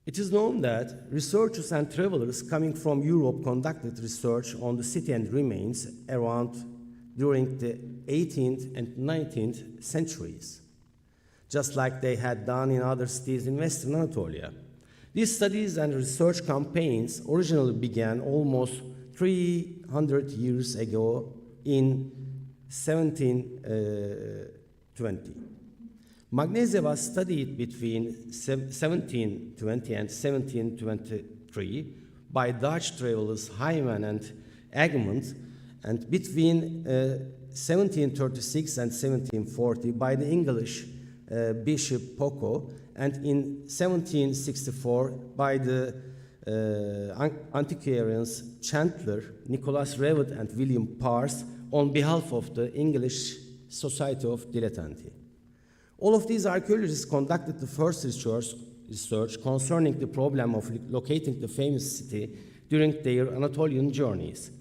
It is known that researchers and travelers coming from Europe conducted research on the city and remains around during the 18th and 19th centuries, just like they had done in other cities in Western Anatolia. These studies and research campaigns originally began almost 300 years ago in 1720. Magnesia was studied between 1720 and 1723 by Dutch travelers Hyman and Egmont, and between 1736 and 1740 by the English Bishop Poco, and in 1764 by the antiquarians Chandler, Nicholas Revett, and William Parse on behalf of the English Society of Dilettanti. All of these archaeologists conducted the first research concerning the problem of locating the famous city during their Anatolian journeys.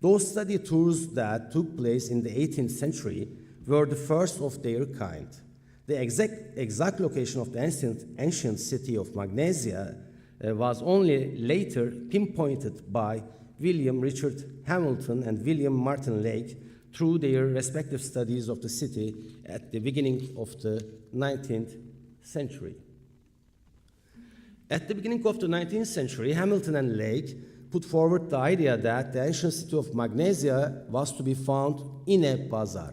Those study tours that took place in the 18th century were the first of their kind. The exact location of the ancient city of Magnesia was only later pinpointed by William Richard Hamilton and William Martin Lake through their respective studies of the city at the beginning of the 19th century. At the beginning of the 19th century, Hamilton and Lake put forward the idea that the ancient city of Magnesia was to be found in a bazaar.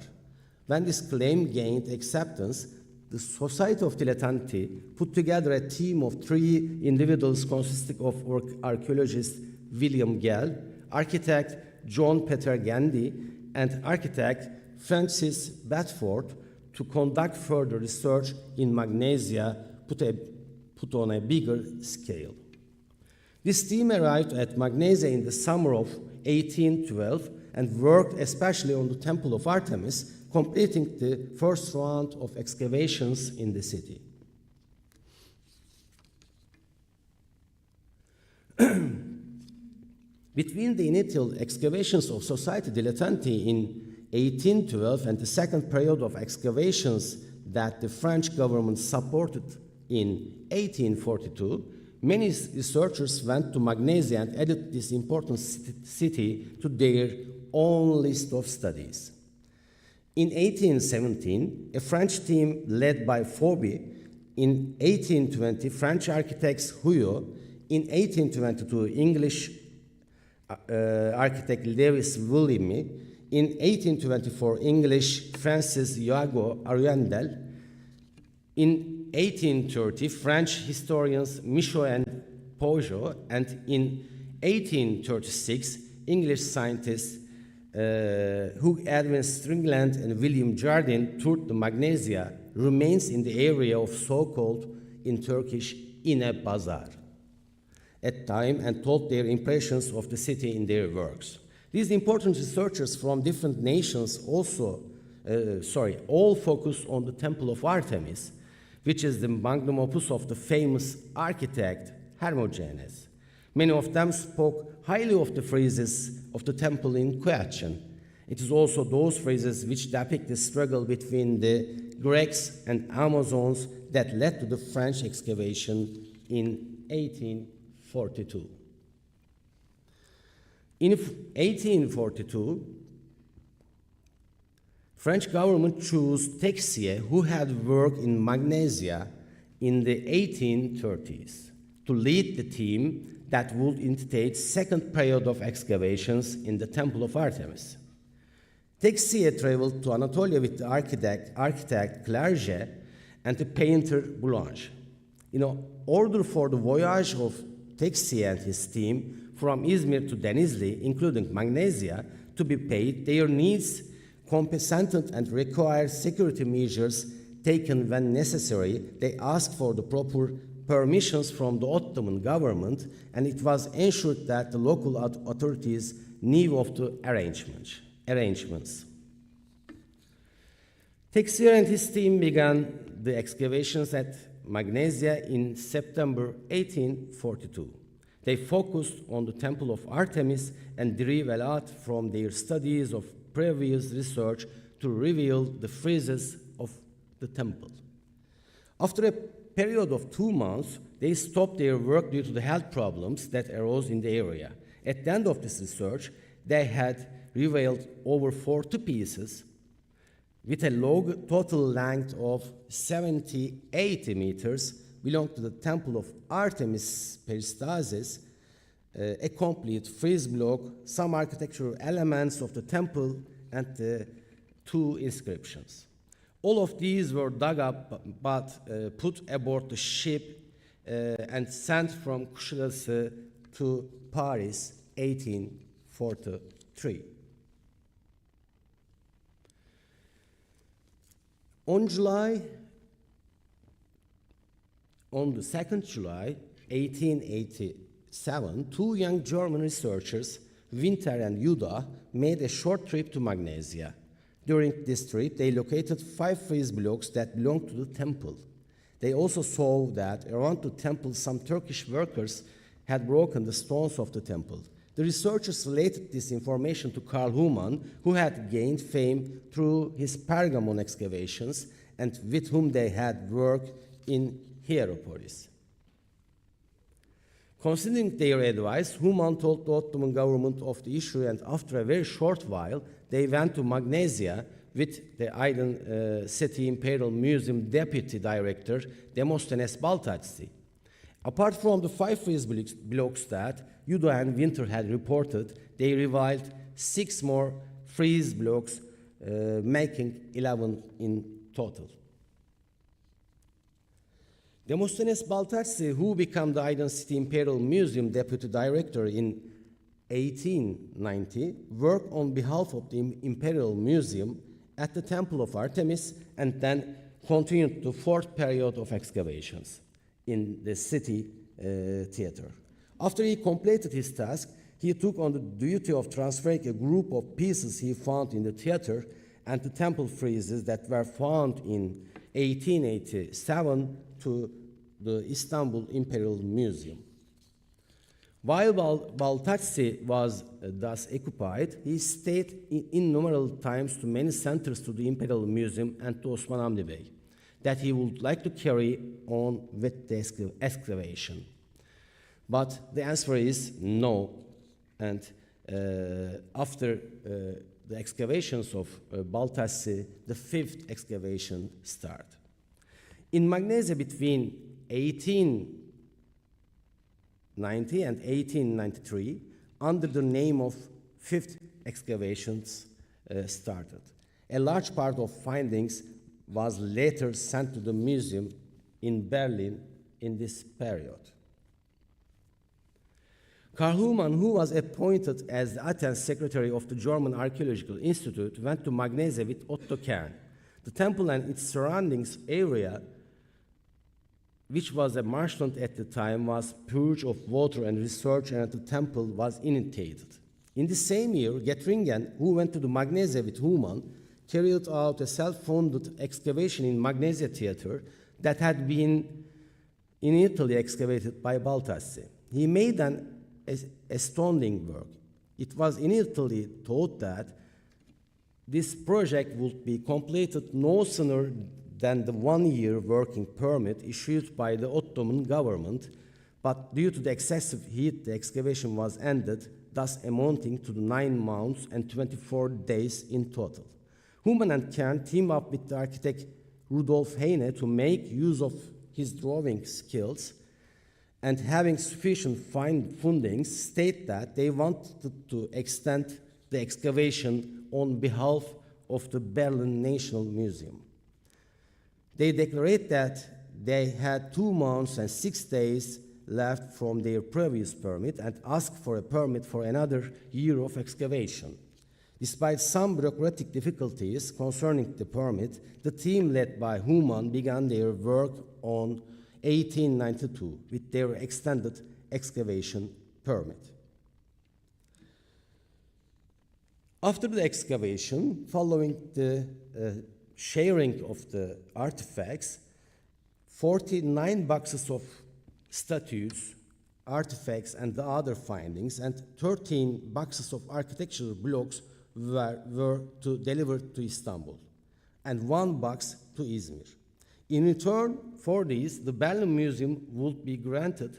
When this claim gained acceptance, the Society of Dilettanti put together a team of 3 individuals consisting of archaeologist William Gell, architect John Peter Gandy, and architect Francis Bedford to conduct further research in Magnesia put on a bigger scale. This team arrived at Magnesia in the summer of 1812 and worked especially on the Temple of Artemis, completing the first round of excavations in the city. Between the initial excavations of Society Dilettanti in 1812 and the second period of excavations that the French government supported in 1842, many researchers went to Magnesia and added this important city to their own list of studies. In 1817, a French team led by Fauby, in 1820, French architects Huyot, in 1822, English architect Lewis Willimy, in 1824, English Francis Iago Arundel, in 1830, French historians Michaud and Peugeot, and in 1836, English scientists Hugh Edwin Stringland and William Jardine toured the Magnesia remains in the area of so-called, in Turkish, Ine Bazar at time and told their impressions of the city in their works. These important researchers from different nations all focused on the Temple of Artemis, which is the magnum opus of the famous architect Hermogenes. Many of them spoke highly of the phrases of the temple in question. It is also those phrases which depict the struggle between the Greeks and Amazons that led to the French excavation in 1842. In 1842, French government chose Texier, who had worked in Magnesia in the 1830s, to lead the team that would undertake second period of excavations in the Temple of Artemis. Texier traveled to Anatolia with the architect Clerget and the painter Boulange. In order for the voyage of Texier and his team from Izmir to Denizli, including Magnesia, to be paid, their needs compensated and required security measures taken when necessary. They asked for the proper permissions from the Ottoman government, and it was ensured that the local authorities knew of the arrangements. Texier and his team began the excavations at Magnesia in September 1842. They focused on the Temple of Artemis and derived a lot from their studies of previous research to reveal the friezes of the temple. After a period of 2 months, they stopped their work due to the health problems that arose in the area. At the end of this research, they had revealed over 40 pieces with a log total length of 70-80 meters belong to the temple of Artemis Peristasis, a complete frieze block, some architectural elements of the temple, and the 2 inscriptions. All of these were dug up but put aboard the ship and sent from Kuşadası to Paris, 1843. On the 2nd July, 1887, 2 young German researchers, Winter and Juda, made a short trip to Magnesia. During this trip, they located 5 frieze blocks that belonged to the temple. They also saw that around the temple some Turkish workers had broken the stones of the temple. The researchers related this information to Karl Humann, who had gained fame through his Pergamon excavations and with whom they had worked in Hierapolis. Considering their advice, Humann told the Ottoman government of the issue, and after a very short while, they went to Magnesia with the Aydın City Imperial Museum Deputy Director, Demosthenes Baltaçi. Apart from the 5 frieze blocks that Juda and Winter had reported, they revealed 6 more frieze blocks, making 11 in total. Demosthenes Baltaçi, who became the Aydın City Imperial Museum Deputy Director in 1890, worked on behalf of the Imperial Museum at the Temple of Artemis and then continued the 4th period of excavations in the city theater. After he completed his task, he took on the duty of transferring a group of pieces he found in the theater and the temple friezes that were found in 1887 to the Istanbul Imperial Museum. While Baltaçi was thus occupied, he stayed innumerable times to many centers to the Imperial Museum and to Osman Hamdi Bey that he would like to carry on with the excavation. But the answer is no, and after the excavations of Baltaçi, the 5th excavation started. In Magnesia between 1890 and 1893, under the name of 5th excavations started. A large part of findings was later sent to the museum in Berlin in this period. Karl Humann, who was appointed as the Athens secretary of the German Archaeological Institute, went to Magnesia with Otto Kern. The temple and its surroundings area, which was a marshland at the time, was purged of water and research, and the temple was inundated. In the same year, Gettringen, who went to the Magnesia with Humann, carried out a self-funded excavation in Magnesia Theater that had been initially excavated by Baltaçi. He made an astounding work. It was initially thought that this project would be completed no sooner than the 1-year working permit issued by the Ottoman government, but due to the excessive heat, the excavation was ended, thus amounting to 9 months and 24 days in total. Humann and Kern teamed up with the architect Rudolf Heine to make use of his drawing skills, and having sufficient fundings, state that they wanted to extend the excavation on behalf of the Berlin National Museum. They declared that they had 2 months and 6 days left from their previous permit and asked for a permit for another year of excavation. Despite some bureaucratic difficulties concerning the permit, the team led by Humann began their work on 1892 with their extended excavation permit. After the excavation, following the sharing of the artifacts, 49 boxes of statues, artifacts, and the other findings, and 13 boxes of architectural blocks were delivered to Istanbul, and 1 box to Izmir. In return for these, the Berlin Museum would be granted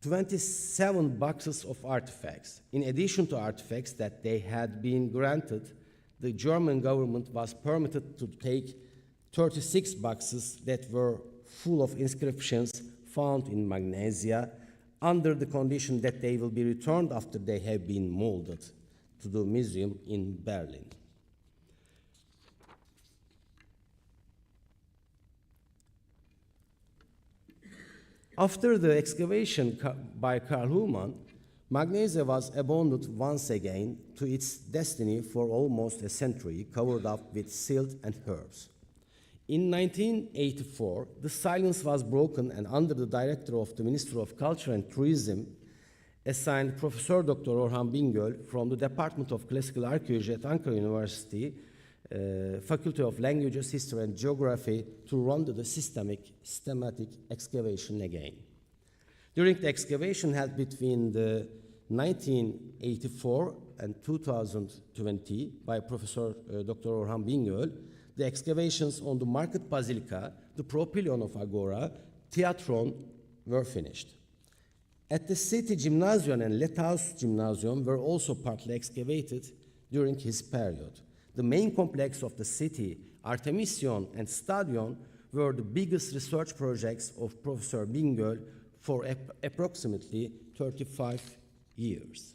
27 boxes of artifacts. In addition to artifacts that they had been granted, the German government was permitted to take 36 boxes that were full of inscriptions found in Magnesia, under the condition that they will be returned after they have been molded to the museum in Berlin. After the excavation by Karl Humann, Magnesia was abandoned once again to its destiny for almost a century, covered up with silt and herbs. In 1984, the silence was broken, and under the director of the Ministry of Culture and Tourism, assigned Professor Dr. Orhan Bingöl from the Department of Classical Archaeology at Ankara University, Faculty of Languages, History and Geography, to run the systematic excavation again. During the excavation held between the 1984 and 2020 by Professor Dr. Orhan Bingöl, the excavations on the Market Basilica, the Propylaeon of Agora, Theatron were finished. At the City Gymnasium and Lethaus Gymnasium were also partly excavated during his period. The main complex of the city, Artemision and Stadion, were the biggest research projects of Professor Bingöl for approximately 35 years.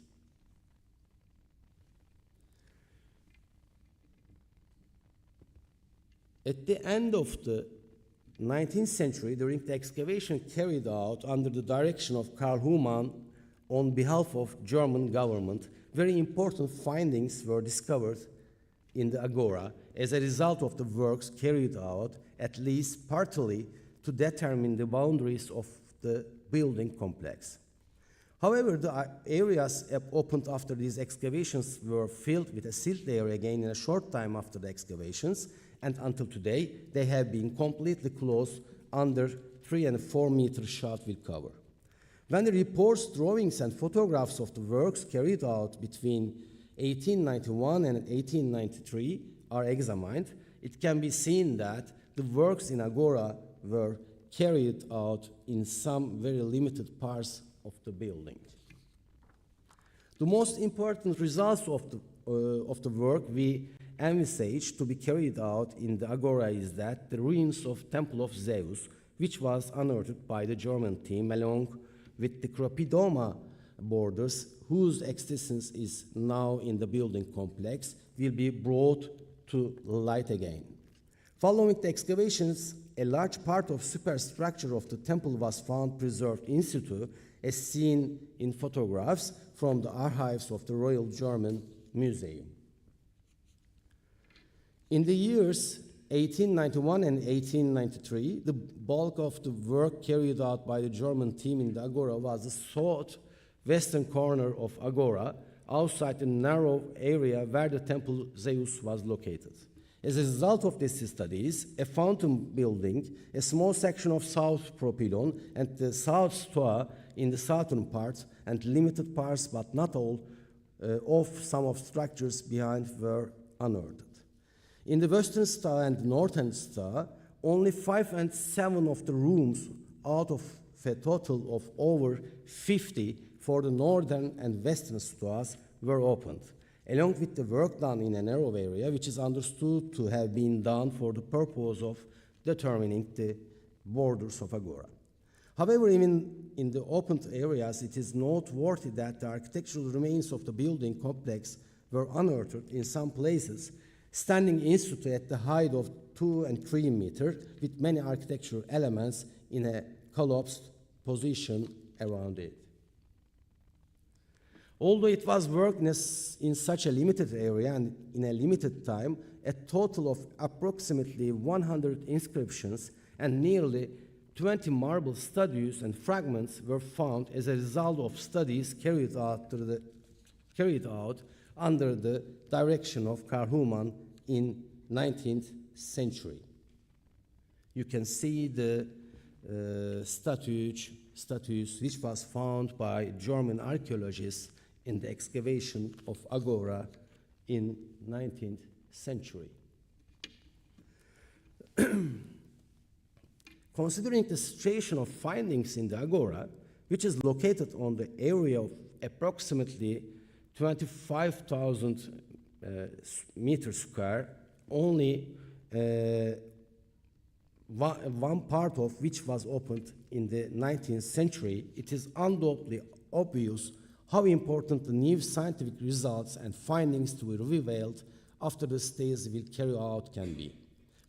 At the end of the 19th century, during the excavation carried out under the direction of Karl Humann on behalf of German government, very important findings were discovered in the Agora as a result of the works carried out, at least partly, to determine the boundaries of the building complex. However, the areas opened after these excavations were filled with a silt layer again in a short time after the excavations, and until today, they have been completely closed under 3 and 4 meter shotwheel cover. When the reports, drawings, and photographs of the works carried out between 1891 and 1893 are examined, it can be seen that the works in Agora were carried out in some very limited parts of the building. The most important results of the work we envisage to be carried out in the Agora is that the ruins of Temple of Zeus, which was unearthed by the German team along with the Cropidoma borders, whose existence is now in the building complex, will be brought to light again. Following the excavations, a large part of superstructure of the temple was found preserved in situ, as seen in photographs from the archives of the Royal German Museum. In the years 1891 and 1893, the bulk of the work carried out by the German team in the Agora was the southwestern corner of Agora, outside the narrow area where the temple Zeus was located. As a result of these studies, a fountain building, a small section of South Propylon, and the South Stoa in the southern part, and limited parts, but not all, of some of structures behind were unearthed. In the western Stoa and northern Stoa, only 5 and 7 of the rooms out of a total of over 50 for the northern and western Stoas were opened, along with the work done in a narrow area, which is understood to have been done for the purpose of determining the borders of Agora. However, even in the opened areas, it is noteworthy that the architectural remains of the building complex were unearthed in some places, standing in situ at the height of 2 and 3 meters, with many architectural elements in a collapsed position around it. Although it was worked in such a limited area and in a limited time, a total of approximately 100 inscriptions and nearly 20 marble statues and fragments were found as a result of studies carried out under the direction of Karl Humann in 19th century. You can see the statues which was found by German archaeologists in the excavation of Agora in 19th century. Considering the situation of findings in the Agora, which is located on the area of approximately 25,000 meters square, only one part of which was opened in the 19th century, it is undoubtedly obvious how important the new scientific results and findings to be revealed after the studies will carry out can be.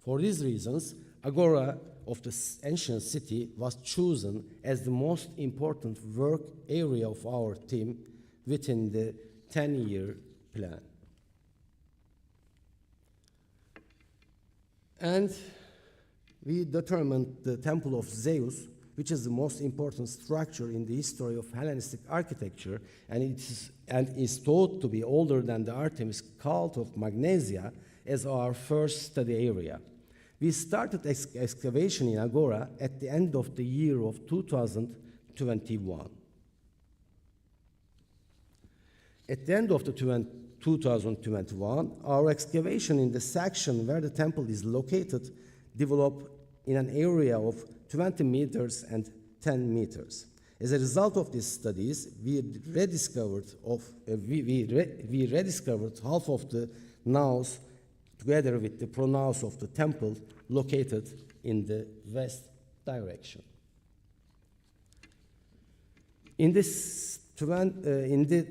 For these reasons, Agora of the ancient city was chosen as the most important work area of our team within the 10-year plan. And we determined the Temple of Zeus, which is the most important structure in the history of Hellenistic architecture, and is thought to be older than the Artemis cult of Magnesia, as our first study area. We started excavation in Agora at the end of the year of 2021. At the end of the 2021, our excavation in the section where the temple is located developed in an area of 20 meters and 10 meters. As a result of these studies, we rediscovered half of the naos together with the pronaos of the temple located in the west direction. In the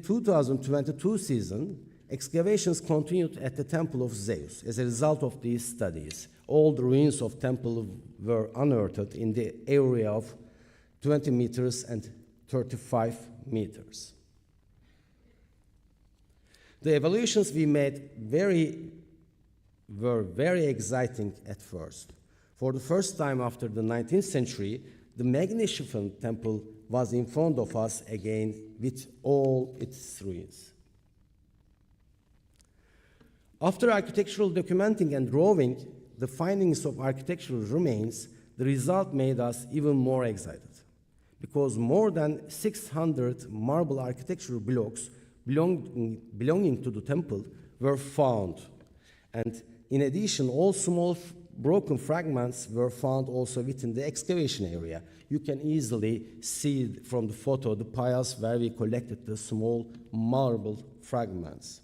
2022 season, excavations continued at the Temple of Zeus. As a result of these studies, all the ruins of temple were unearthed in the area of 20 meters and 35 meters. The evaluations we made were very exciting at first. For the first time after the 19th century, the magnificent temple was in front of us again with all its ruins. After architectural documenting and drawing the findings of architectural remains, the result made us even more excited, because more than 600 marble architectural blocks belonging to the temple were found, and in addition, all small broken fragments were found also within the excavation area. You can easily see from the photo the piles where we collected the small marble fragments.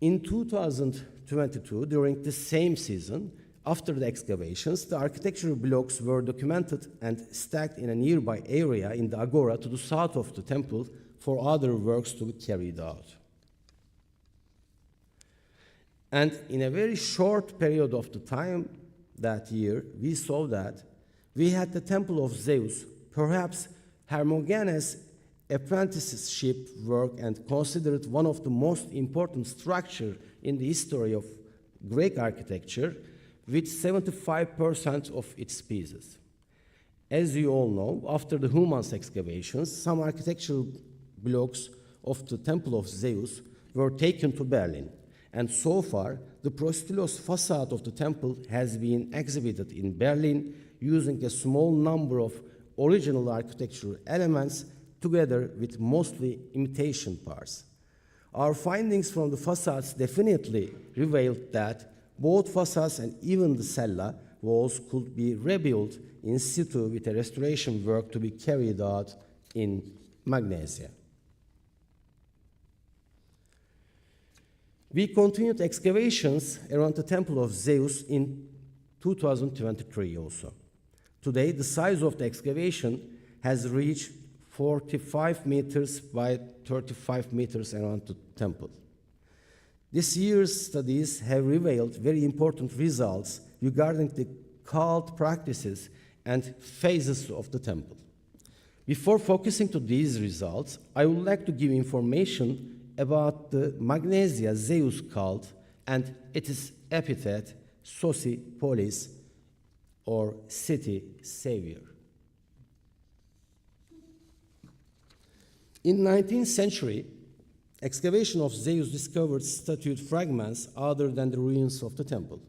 In 2022, during the same season, after the excavations, the architectural blocks were documented and stacked in a nearby area in the Agora to the south of the temple for other works to be carried out. And in a very short period of the time that year, we saw that we had the Temple of Zeus, perhaps Hermogenes' apprenticeship work and considered one of the most important structures in the history of Greek architecture, with 75% of its pieces. As you all know, after the Humans excavations, some architectural blocks of the Temple of Zeus were taken to Berlin. And so far, the Prostylos facade of the temple has been exhibited in Berlin using a small number of original architectural elements together with mostly imitation parts. Our findings from the facades definitely revealed that both facades and even the cella walls could be rebuilt in situ with a restoration work to be carried out in Magnesia. We continued excavations around the Temple of Zeus in 2023 also. Today, the size of the excavation has reached 45 meters by 35 meters around the temple. This year's studies have revealed very important results regarding the cult practices and phases of the temple. Before focusing to these results, I would like to give information about the Magnesia Zeus cult and its epithet Sosipolis, or city savior. In the 19th century, excavation of Zeus discovered statued fragments other than the ruins of the temple.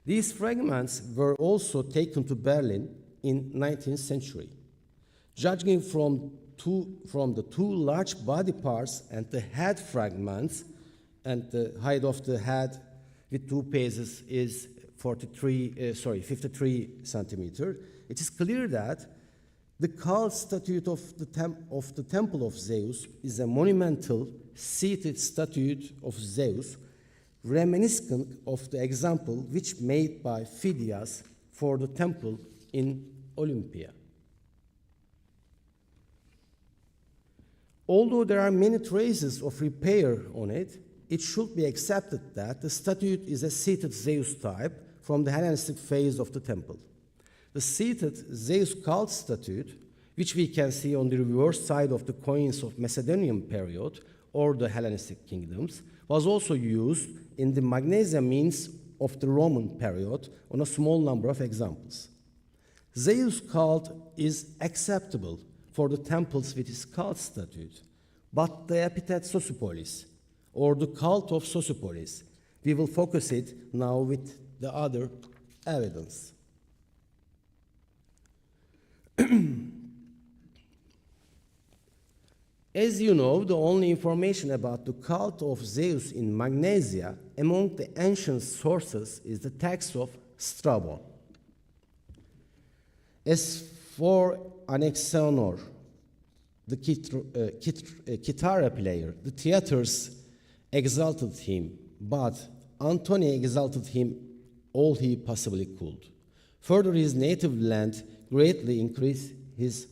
These fragments were also taken to Berlin in the 19th century. Judging from the two large body parts and the head fragments and the height of the head, with two phases is 53 centimeter. It is clear that the cult statue of the temple of Zeus is a monumental seated statue of Zeus, reminiscent of the example which made by Phidias for the temple in Olympia. Although there are many traces of repair on it, it should be accepted that the statue is a seated Zeus type from the Hellenistic phase of the temple. The seated Zeus cult statue, which we can see on the reverse side of the coins of Macedonian period or the Hellenistic kingdoms, was also used in the Magnesia means of the Roman period on a small number of examples. Zeus cult is acceptable for the temples with his cult statue, but the epithet Sosipolis, or the cult of Sosipolis, we will focus it now with the other evidence. As you know, the only information about the cult of Zeus in Magnesia among the ancient sources is the text of Strabo. As for Anaxenor, the guitar player, the theaters exalted him, but Antony exalted him all he possibly could. Further, his native land greatly increased his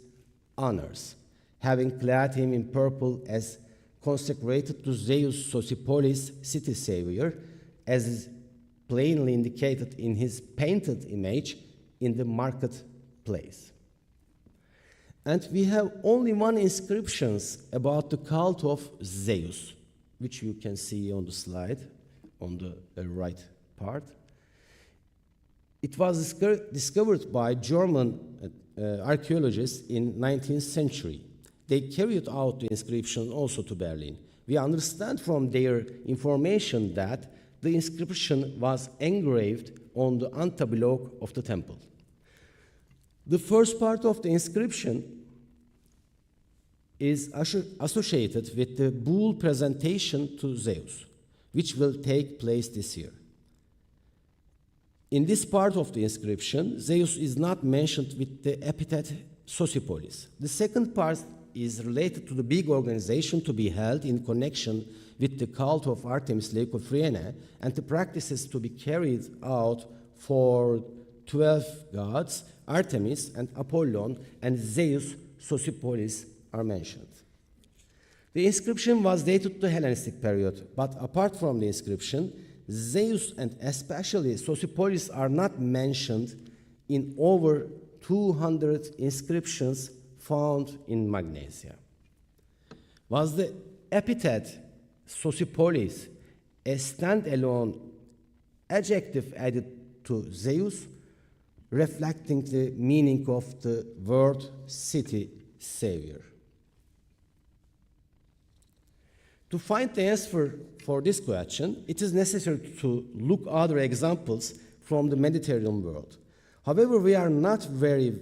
honors, having clad him in purple as consecrated to Zeus Sosipolis, city savior, as is plainly indicated in his painted image in the marketplace. And we have only one inscription about the cult of Zeus, which you can see on the slide on the right part. It was discovered by German archaeologists in 19th century. They carried out the inscription also to Berlin. We understand from their information that the inscription was engraved on the antablock of the temple. The first part of the inscription is associated with the bull presentation to Zeus, which will take place this year. In this part of the inscription, Zeus is not mentioned with the epithet Sosipolis. The second part is related to the big organization to be held in connection with the cult of Artemis Leucophryene and the practices to be carried out for 12 gods, Artemis and Apollon and Zeus Sosipolis are mentioned. The inscription was dated to the Hellenistic period, but apart from the inscription, Zeus and especially Sosipolis are not mentioned in over 200 inscriptions found in Magnesia. Was the epithet Sosipolis a standalone adjective added to Zeus, reflecting the meaning of the word city savior? To find the answer for this question, it is necessary to look other examples from the Mediterranean world. However, we are not very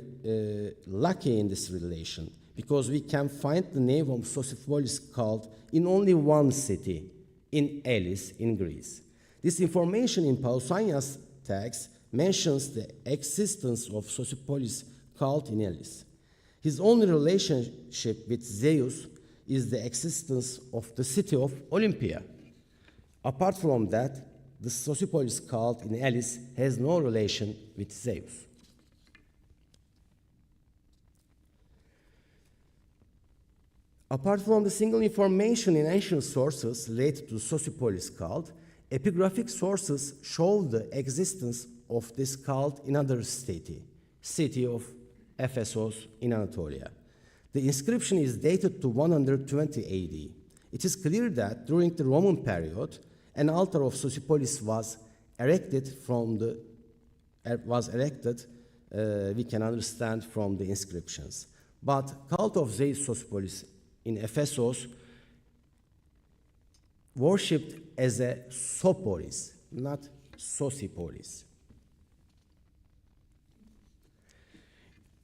lucky in this relation because we can find the name of Sosipolis cult in only one city, in Elis, in Greece. This information in Pausanias' text mentions the existence of Sosipolis cult in Elis. His only relationship with Zeus is the existence of the city of Olympia. Apart from that, the Sosipolis cult in Elis has no relation with Zeus. Apart from the single information in ancient sources related to Sosipolis cult, epigraphic sources show the existence of this cult in another city of Ephesus in Anatolia. The inscription is dated to 120 AD. It is clear that during the Roman period, an altar of Sosipolis was erected. We can understand from the inscriptions. But cult of Zeus Sosipolis in Ephesus worshipped as a Sopolis, not Sosipolis.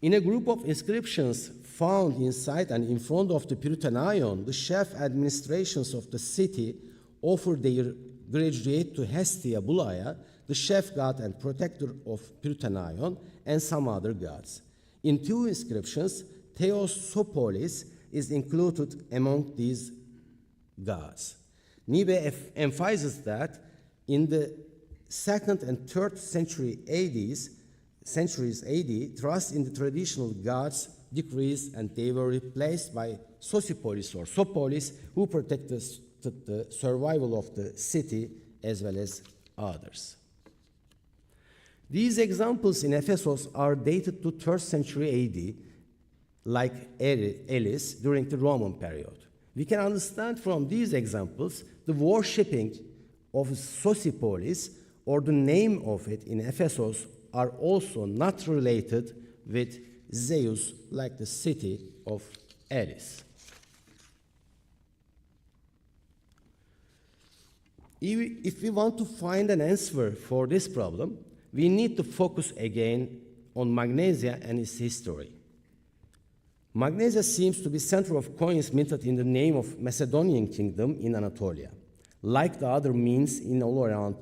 In a group of inscriptions found inside and in front of the Prytaneion, the chief administrations of the city offer their graduate to Hestia Bulaia, the chef god and protector of Prytaneion, and some other gods. In two inscriptions, Sosipolis is included among these gods. Nibe emphasizes that in the 2nd and 3rd centuries AD, trust in the traditional gods decreased and they were replaced by Sosipolis or Sopolis, who protected the survival of the city as well as others. These examples in Ephesus are dated to 3rd century AD, like Elis during the Roman period. We can understand from these examples the worshipping of Sosipolis or the name of it in Ephesus are also not related with Zeus like the city of Elis. If we want to find an answer for this problem, we need to focus again on Magnesia and its history. Magnesia seems to be center of coins minted in the name of Macedonian kingdom in Anatolia. Like the other means in all around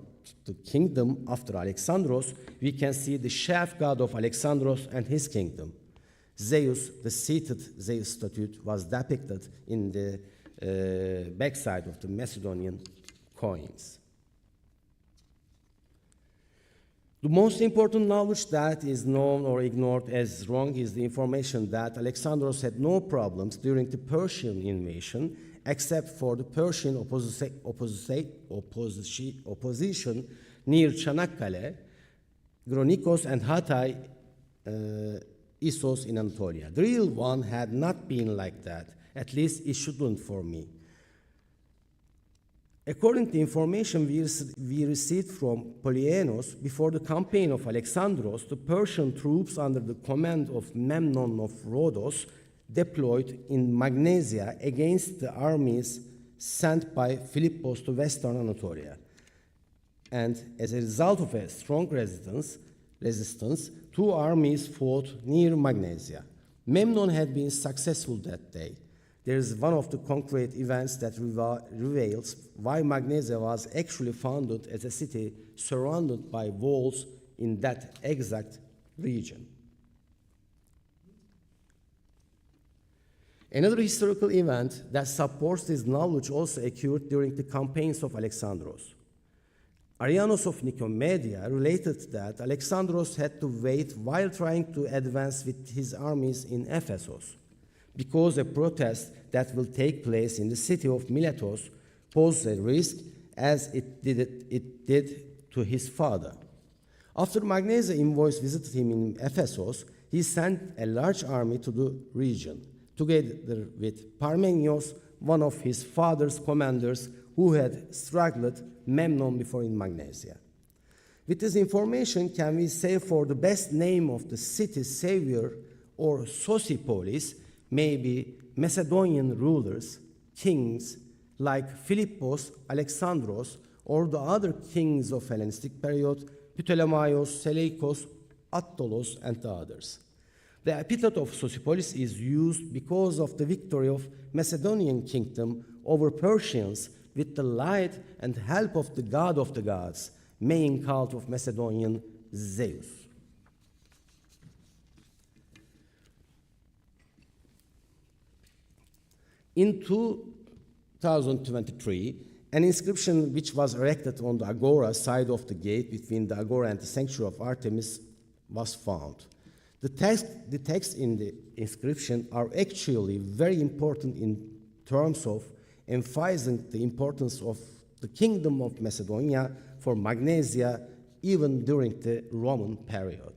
the kingdom after Alexandros, we can see the chef god of Alexandros and his kingdom. Zeus, the seated Zeus statue, was depicted in the backside of the Macedonian coins. The most important knowledge that is known or ignored as wrong is the information that Alexandros had no problems during the Persian invasion, except for the Persian opposition near Çanakkale, Gronikos, and Hatay, Issos in Anatolia. The real one had not been like that. At least it shouldn't for me. According to the information we received from Polyaenos, before the campaign of Alexandros, the Persian troops under the command of Memnon of Rhodos deployed in Magnesia against the armies sent by Philippos to western Anatolia. And as a result of a strong resistance, two armies fought near Magnesia. Memnon had been successful that day. There is one of the concrete events that reveals why Magnesia was actually founded as a city surrounded by walls in that exact region. Another historical event that supports this knowledge also occurred during the campaigns of Alexandros. Arianos of Nicomedia related that Alexandros had to wait while trying to advance with his armies in Ephesus, because a protest that will take place in the city of Miletos posed a risk as it did to his father. After Magnesia envoys visited him in Ephesus, he sent a large army to the region, together with Parmenios, one of his father's commanders who had struggled Memnon before in Magnesia. With this information, can we say for the best name of the city's savior or Sosipolis, maybe Macedonian rulers, kings like Philippos, Alexandros, or the other kings of Hellenistic period, Ptolemaios, Seleukos, Attolos, and the others. The epithet of Sosipolis is used because of the victory of Macedonian kingdom over Persians with the light and help of the god of the gods, main cult of Macedonian Zeus. In 2023, an inscription which was erected on the Agora side of the gate between the Agora and the sanctuary of Artemis was found. The text in the inscription are actually very important in terms of emphasizing the importance of the kingdom of Macedonia for Magnesia even during the Roman period.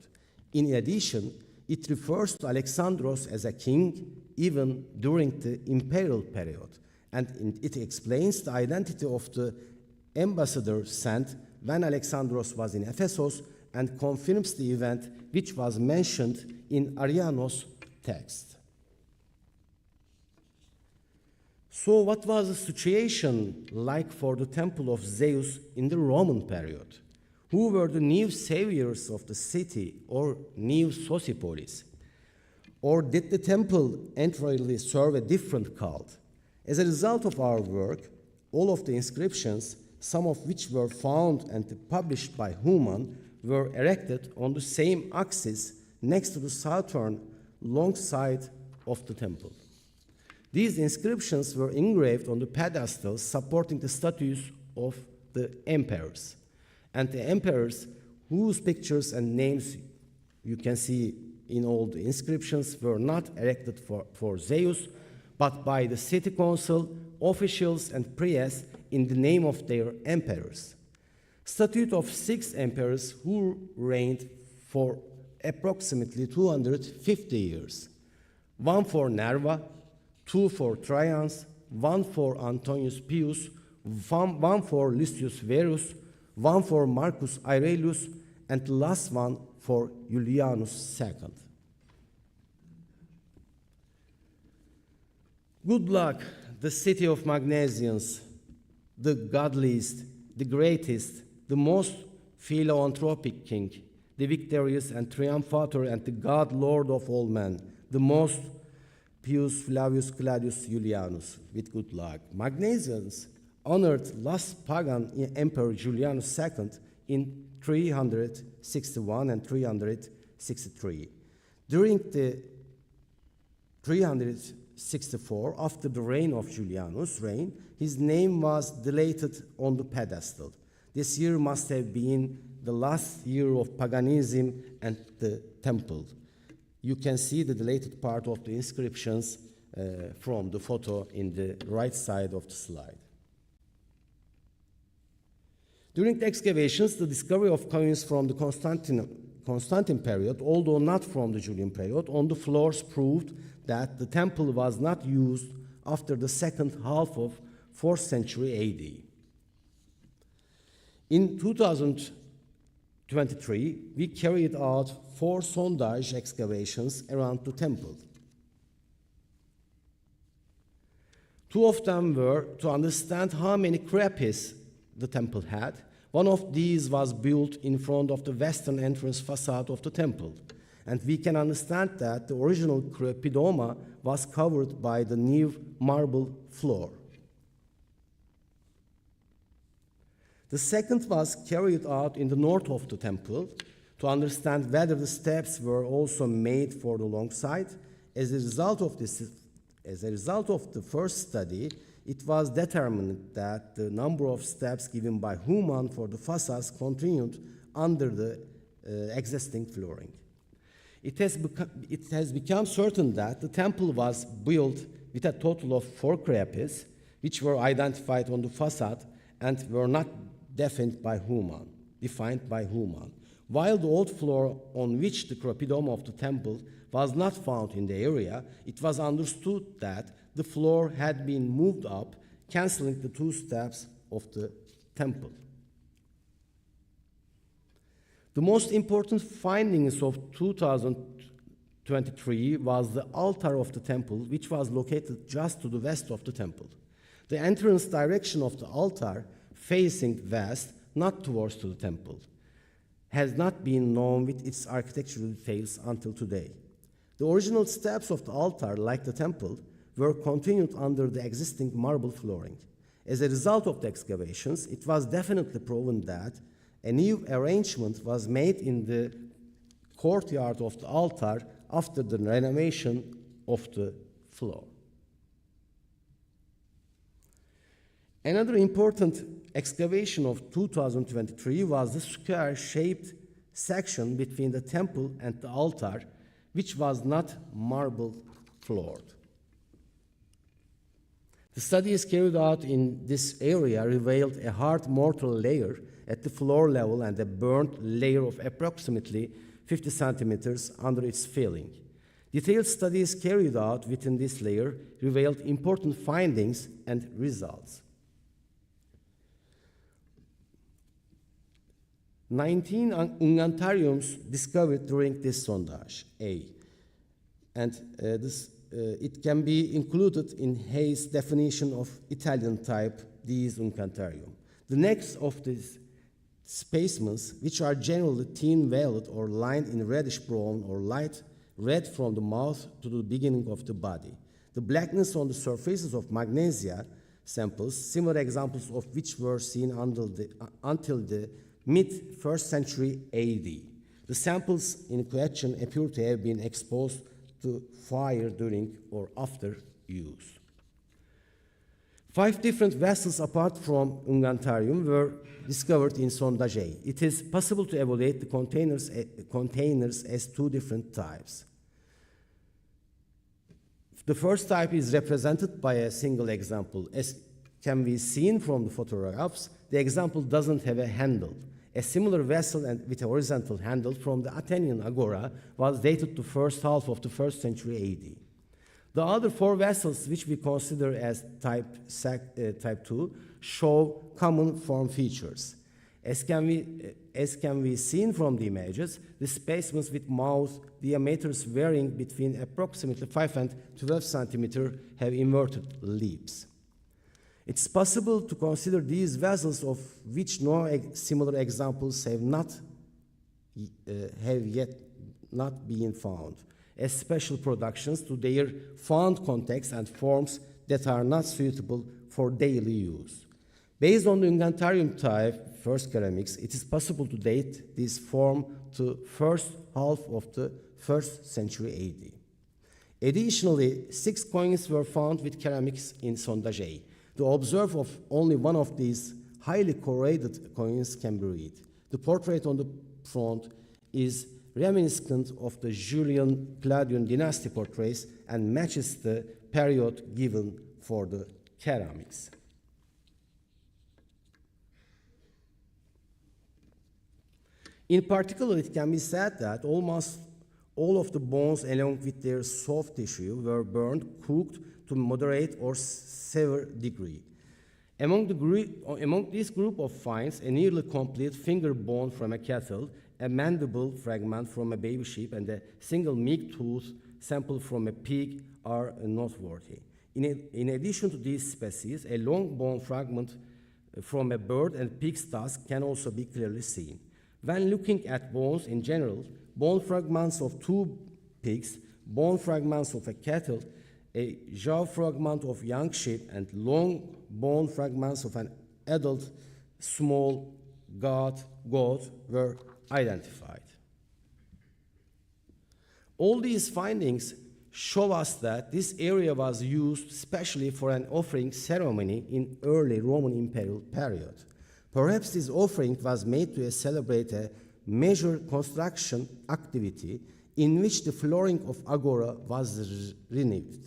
In addition, it refers to Alexandros as a king even during the imperial period, and it explains the identity of the ambassador sent when Alexandros was in Ephesus and confirms the event which was mentioned in Arianos' text. So what was the situation like for the temple of Zeus in the Roman period? Who were the new saviors of the city or new Sosipolis? Or did the temple entirely serve a different cult? As a result of our work, all of the inscriptions some of which were found and published by Human, were erected on the same axis next to the southern long side of the temple. These inscriptions were engraved on the pedestals supporting the statues of the emperors. And the emperors whose pictures and names you can see in all the inscriptions were not erected for Zeus, but by the city council, officials, and priests in the name of their emperors. Statute of 6 emperors who reigned for approximately 250 years. 1 for Nerva, 2 for Trajan, 1 for Antonius Pius, 1 for Lucius Verus, 1 for Marcus Aurelius, and the last one for Julianus II. Good luck, the city of Magnesians, the godliest, the greatest, the most philanthropic king, the victorious and triumphator and the God Lord of all men, the most Pius Flavius Claudius Julianus, with good luck. Magnesians honored last pagan emperor Julianus II in 361 and 363. During the 364, after the reign of Julianus' reign, his name was deleted on the pedestal. This year must have been the last year of paganism and the temple. You can see the deleted part of the inscriptions from the photo in the right side of the slide. During the excavations, the discovery of coins from the Constantine period, although not from the Julian period, on the floors proved that the temple was not used after the second half of 4th century AD. In 2023, we carried out 4 sondage excavations around the temple. 2 of them were to understand how many crepices the temple had. One of these was built in front of the western entrance facade of the temple, and we can understand that the original crepidoma was covered by the new marble floor. The second was carried out in the north of the temple to understand whether the steps were also made for the long side. As a result of the first study, it was determined that the number of steps given by Human for the facades continued under the existing flooring. It has become certain that the temple was built with a total of 4 crepices, which were identified on the facade and were not defined by Human, While the old floor on which the crepidoma of the temple was not found in the area, it was understood that the floor had been moved up, canceling the 2 steps of the temple. The most important findings of 2023 was the altar of the temple, which was located just to the west of the temple. The entrance direction of the altar, facing west, not towards the temple, has not been known with its architectural details until today. The original steps of the altar, like the temple, were continued under the existing marble flooring. As a result of the excavations, it was definitely proven that a new arrangement was made in the courtyard of the altar after the renovation of the floor. Another important excavation of 2023 was the square-shaped section between the temple and the altar, which was not marble floored. The studies carried out in this area revealed a hard mortar layer at the floor level and a burnt layer of approximately 50 centimeters under its filling. Detailed studies carried out within this layer revealed important findings and results. 19 ungantariums discovered during this sondage, it can be included in Hayes' definition of Italian type, these ungantarium. The necks of these specimens, which are generally thin-veined or lined in reddish-brown or light red from the mouth to the beginning of the body. The blackness on the surfaces of Magnesia samples, similar examples of which were seen until the mid-1st century AD. The samples in question appear to have been exposed to fire during or after use. 5 different vessels apart from Ungantarium were discovered in sondage A. It is possible to evaluate the containers as 2 different types. The first type is represented by a single example. As can be seen from the photographs, the example doesn't have a handle. A similar vessel with a horizontal handle from the Athenian agora was dated to first half of the 1st century AD. The other 4 vessels, which we consider as type 2, show common form features. As can be seen from the images, the specimens with mouth diameters varying between approximately 5 and 12 centimeters have inverted lips. It's possible to consider these vessels, of which no similar examples have yet not been found, as special productions to their found context and forms that are not suitable for daily use. Based on the Ungantarium type, first ceramics, it is possible to date this form to first half of the 1st century AD. Additionally, 6 coins were found with ceramics in sondage A. The observe of only one of these highly correlated coins can be read. The portrait on the front is reminiscent of the Julian-Claudian dynasty portraits and matches the period given for the ceramics. In particular, it can be said that almost all of the bones, along with their soft tissue, were burned, cooked to moderate or severe degree. Among this group of finds, a nearly complete finger bone from a cattle, a mandible fragment from a baby sheep, and a single milk tooth sample from a pig are noteworthy. In addition to these species, a long bone fragment from a bird and pig's tusk can also be clearly seen. When looking at bones in general, bone fragments of 2 pigs, bone fragments of a cattle, a jaw fragment of young sheep, and long bone fragments of an adult small goat were identified. All these findings show us that this area was used especially for an offering ceremony in early Roman imperial period. Perhaps this offering was made to celebrate a major construction activity in which the flooring of agora was renewed.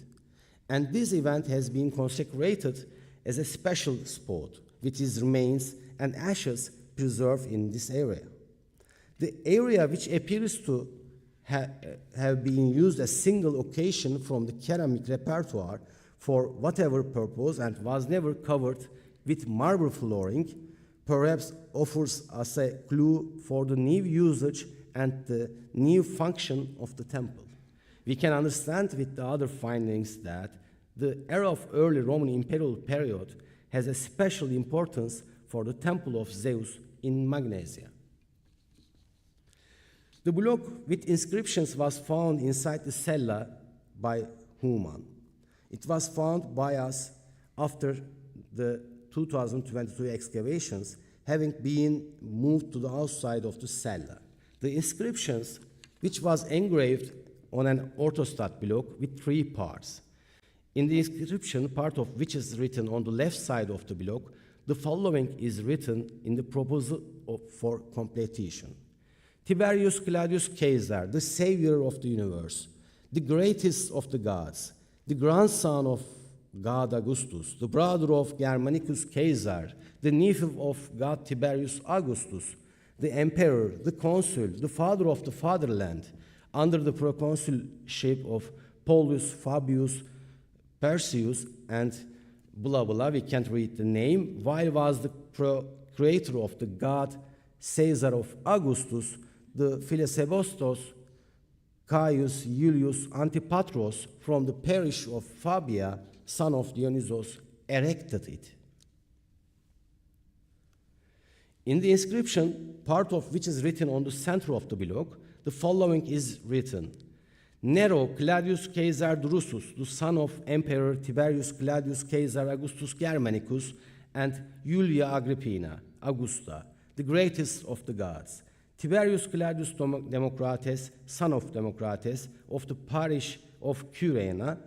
And this event has been consecrated as a special spot, with its remains and ashes preserved in this area. The area, which appears to have been used a single occasion from the ceramic repertoire for whatever purpose and was never covered with marble flooring, perhaps offers us a clue for the new usage and the new function of the temple. We can understand with the other findings that the era of early Roman imperial period has a special importance for the temple of Zeus in Magnesia. The block with inscriptions was found inside the cella by Human. It was found by us after the 2022 excavations, having been moved to the outside of the cella. The inscriptions, which was engraved on an orthostat block with 3 parts. In the inscription, part of which is written on the left side of the block, the following is written in the proposal for completion. Tiberius Claudius Caesar, the savior of the universe, the greatest of the gods, the grandson of God Augustus, the brother of Germanicus Caesar, the nephew of God Tiberius Augustus, the emperor, the consul, the father of the fatherland, under the proconsulship of Paulus Fabius Perseus, and blah blah, we can't read the name, while was the creator of the god Caesar of Augustus, the Philosebostos Caius Julius Antipatros from the parish of Fabia, son of Dionysius, erected it. In the inscription, part of which is written on the center of the block, the following is written: Nero Claudius Caesar Drusus, the son of Emperor Tiberius Claudius Caesar Augustus Germanicus, and Julia Agrippina Augusta, the greatest of the gods. Tiberius Claudius Democrates, son of Democrates, of the parish of Curena,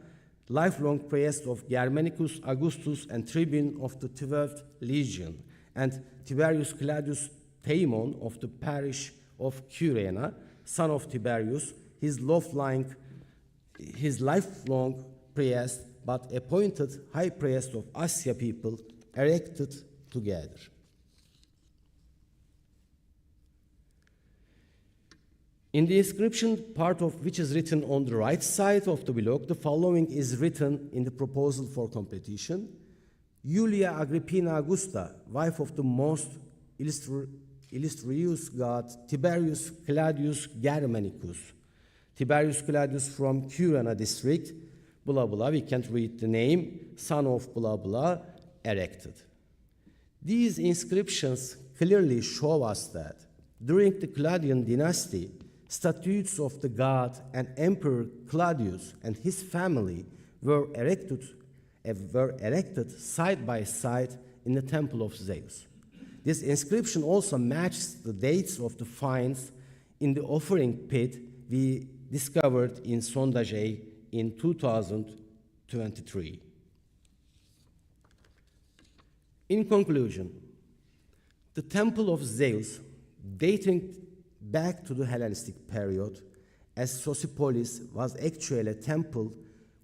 lifelong priest of Germanicus Augustus and tribune of the 12th Legion, and Tiberius Claudius Taimon of the parish of Curena, son of Tiberius, his lifelong priest, but appointed high priest of Asya people, erected together. In the inscription, part of which is written on the right side of the block, the following is written in the proposal for completion. Julia Agrippina Augusta, wife of the most illustrious god Tiberius Claudius Germanicus. Tiberius Claudius from Curena district, blah blah, we can't read the name, son of blah blah, erected. These inscriptions clearly show us that during the Claudian dynasty, statues of the god and Emperor Claudius and his family were erected side by side in the temple of Zeus. This inscription also matches the dates of the finds in the offering pit we discovered in Sondage A in 2023. In conclusion, the temple of Zeus, dating back to the Hellenistic period, as Sosipolis was actually a temple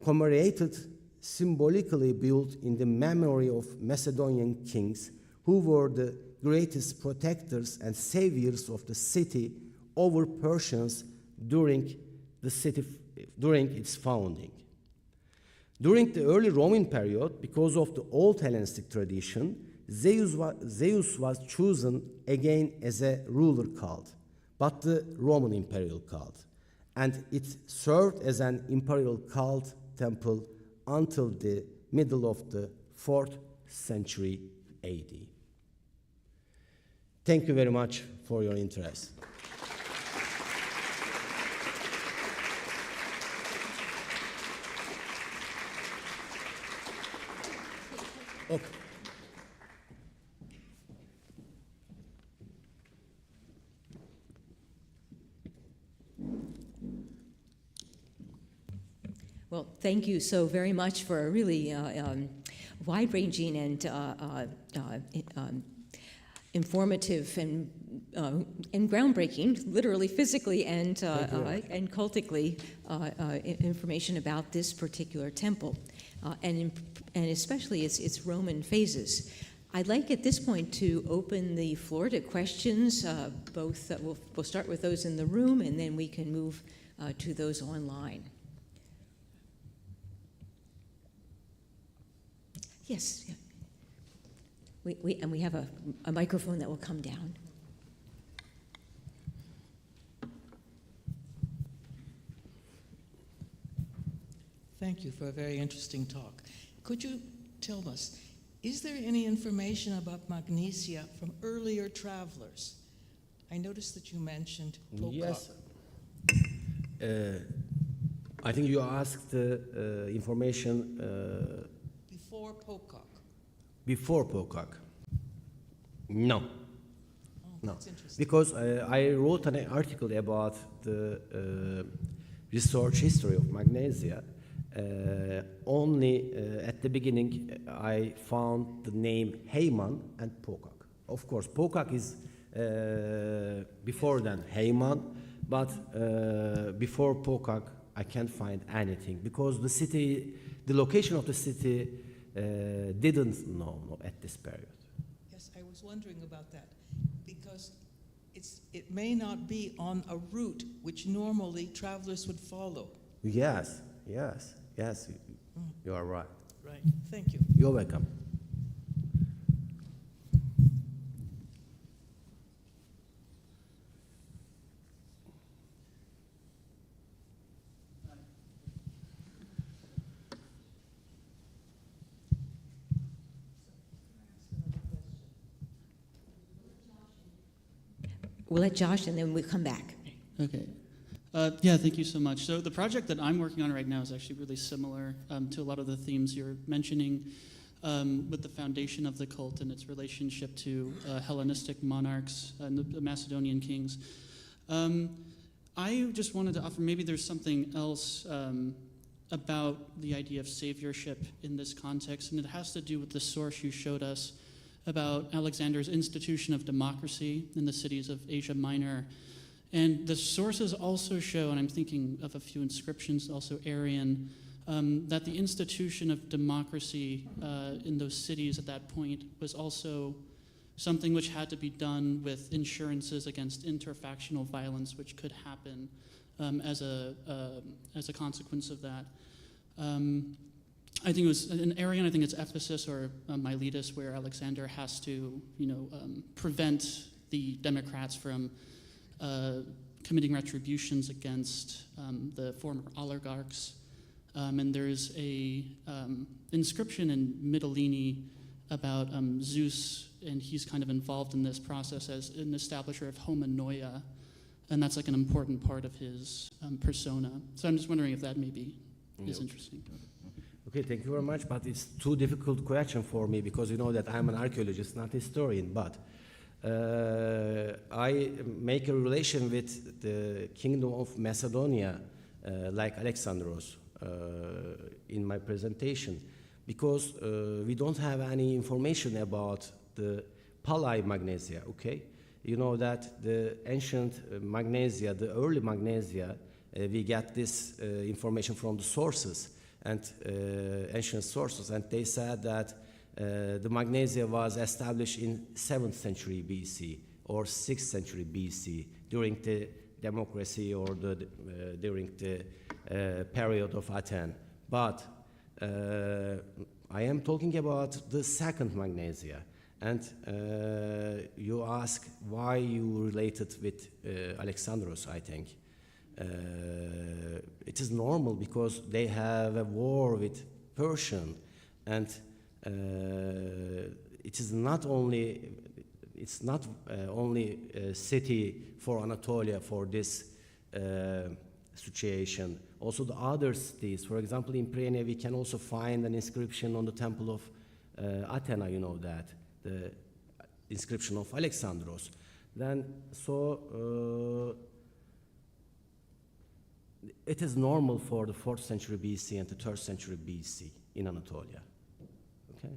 commemorated, symbolically built in the memory of Macedonian kings who were the greatest protectors and saviors of the city over Persians during its founding. During the early Roman period, because of the old Hellenistic tradition, Zeus was chosen again as a ruler cult, but the Roman imperial cult, and it served as an imperial cult temple until the middle of the 4th century AD. Thank you very much for your interest. Okay. Well, thank you so very much for a really wide-ranging and informative and groundbreaking, literally, physically, and cultically, information about this particular temple, and especially its Roman phases. I'd like at this point to open the floor to questions. We'll start with those in the room, and then we can move to those online. Yes. Yeah. We have a microphone that will come down. Thank you for a very interesting talk. Could you tell us, is there any information about Magnesia from earlier travelers? I noticed that you mentioned Pokak. Yes. I think you asked information Before Pokak. before Pokak. No. Oh, No, that's interesting. because I wrote an article about the research history of Magnesia. Only at the beginning I found the name Heyman and Pokak. Of course, Pokak is before than Heyman, but before Pokak I can't find anything because the location of the city didn't know at this period. Yes, I was wondering about that because it may not be on a route which normally travelers would follow. Yes, you are right. Right, thank you. You're welcome. We'll let Josh, and then we'll come back. Okay. Yeah, thank you so much. So the project that I'm working on right now is actually really similar to a lot of the themes you're mentioning with the foundation of the cult and its relationship to Hellenistic monarchs and the Macedonian kings. I just wanted to offer, maybe there's something else about the idea of saviorship in this context, and it has to do with the source you showed us about Alexander's institution of democracy in the cities of Asia Minor. And the sources also show, and I'm thinking of a few inscriptions, also Aryan, that the institution of democracy in those cities at that point was also something which had to be done with insurances against interfactional violence, which could happen as a consequence of that. I think it was in Aryan, I think it's Ephesus or Miletus, where Alexander has to, prevent the Democrats from committing retributions against the former oligarchs. And there's a inscription in Mytilene about Zeus, and he's kind of involved in this process as an establisher of homonoia, and that's like an important part of his persona. So I'm just wondering if that maybe is interesting. Okay, thank you very much, but it's too difficult question for me because you know that I'm an archaeologist, not a historian, but I make a relation with the kingdom of Macedonia, like Alexandros, in my presentation, because we don't have any information about the Palai Magnesia, okay? You know that the ancient Magnesia, the early Magnesia, we get this information from the sources and ancient sources, and they said that the Magnesia was established in 7th century BC or 6th century BC during the democracy or during the period of Athens. But I am talking about the second Magnesia, and you ask why you related with Alexandros, I think. It is normal because they have a war with Persian, and it's not only a city for Anatolia for this situation. Also the other cities, for example, in Priene, we can also find an inscription on the temple of Athena, you know that, the inscription of Alexandros. Then, so it is normal for the 4th century BC and the 3rd century BC in Anatolia. Okay.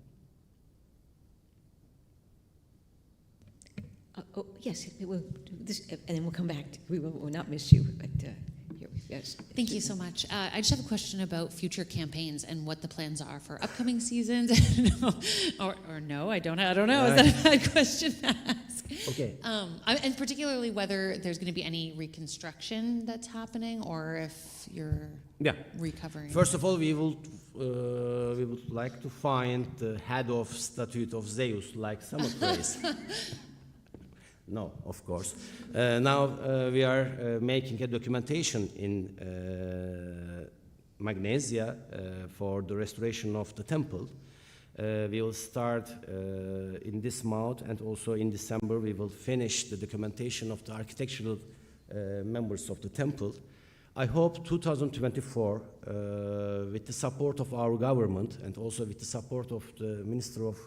Oh, yes, we'll do this, and then we'll come back. We will not miss you, but here, yes. Thank you so much. I just have a question about future campaigns and what the plans are for upcoming seasons. or no, I don't know. Is that a bad question to ask? Okay. And particularly whether there's going to be any reconstruction that's happening, or if you're recovering. First of all, we would like to find the head of statue of Zeus, like Sospolis. No, of course. Now we are making a documentation in Magnesia for the restoration of the temple. We will start in this month, and also in December we will finish the documentation of the architectural members of the temple. I hope 2024, with the support of our government and also with the support of the Minister of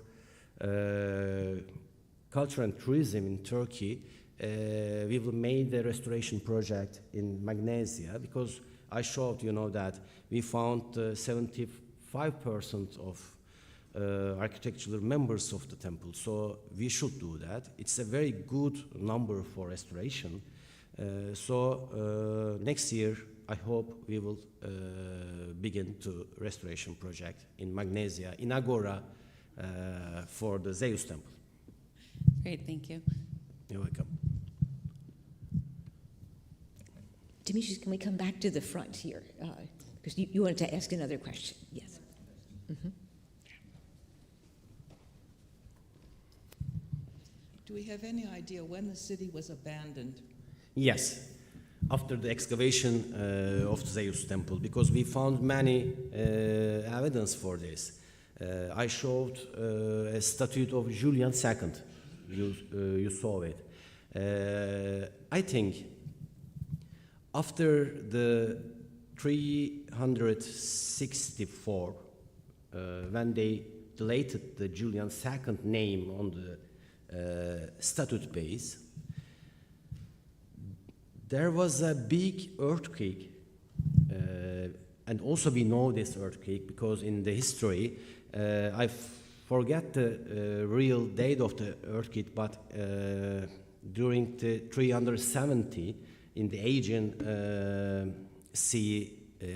Culture and Tourism in Turkey, we will make the restoration project in Magnesia, because I showed, that we found 75% of architectural members of the temple, so we should do that. It's a very good number for restoration. So next year, I hope we will begin the restoration project in Magnesia, in Agora, for the Zeus temple. Great, thank you. You're welcome. Demetrius, can we come back to the front here? Because you wanted to ask another question. Yes. Mm-hmm. Do we have any idea when the city was abandoned? Yes, after the excavation of the Zeus temple, because we found many evidence for this. I showed a statue of Julian II. You saw it. I think after the 364, when they deleted the Julian II name on the statute base, there was a big earthquake, and also we know this earthquake because in the history, I forget the real date of the earthquake, but during the 370 in the Aegean Sea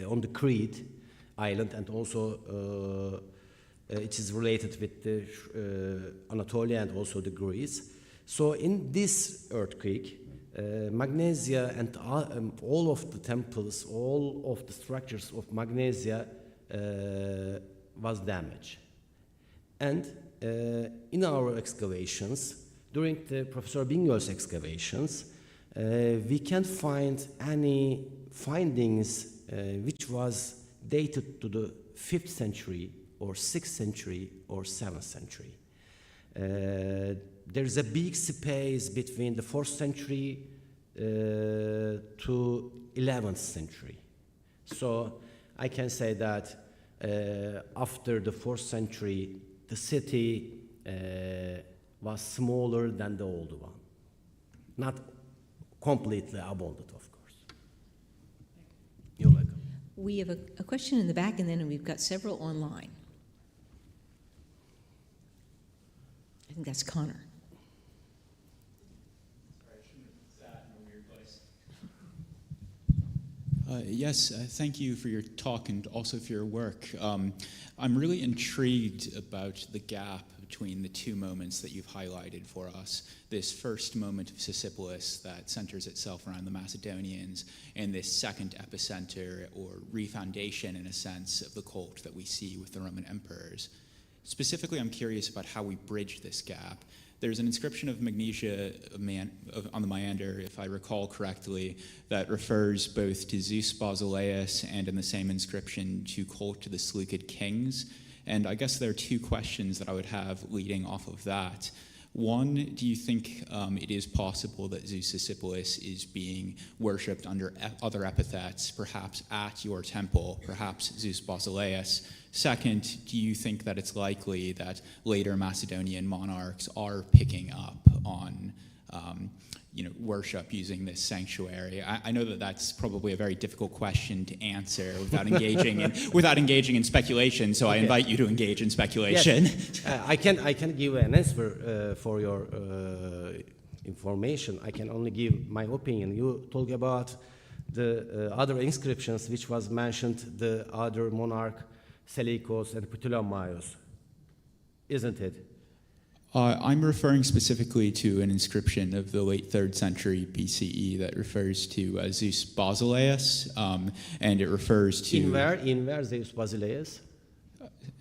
on the Crete island, and also it is related with the Anatolia and also the Greece. So in this earthquake, Magnesia and all of the temples, all of the structures of Magnesia was damaged. And in our excavations, during the Professor Bingöl's excavations, we can't find any findings which was dated to the 5th century or 6th century or 7th century. There's a big space between the 4th century to 11th century. So I can say that after the 4th century, the city was smaller than the old one. Not completely abandoned, of course. You're welcome. We have a question in the back, and then we've got several online. I think that's Connor. Yes, thank you for your talk and also for your work. I'm really intrigued about the gap between the two moments that you've highlighted for us. This first moment of Sosipolis that centers itself around the Macedonians, and this second epicenter or refoundation, in a sense, of the cult that we see with the Roman emperors. Specifically, I'm curious about how we bridge this gap. There's an inscription of Magnesia on the Meander, if I recall correctly, that refers both to Zeus Basileus and in the same inscription to cult to the Seleucid kings. And I guess there are two questions that I would have leading off of that. One, do you think it is possible that Zeus Sosipolis is being worshipped under other epithets, perhaps at your temple, perhaps Zeus Basileus? Second, do you think that it's likely that later Macedonian monarchs are picking up on worship using this sanctuary? I know that that's probably a very difficult question to answer without engaging in speculation. So I invite you to engage in speculation. Yes. I can give an answer for your information. I can only give my opinion. You talk about the other inscriptions which was mentioned, the other monarch, Seleucus and Ptolemaios, isn't it? I'm referring specifically to an inscription of the late 3rd century BCE that refers to Zeus Basileus, and it refers to... In where Zeus Basileus?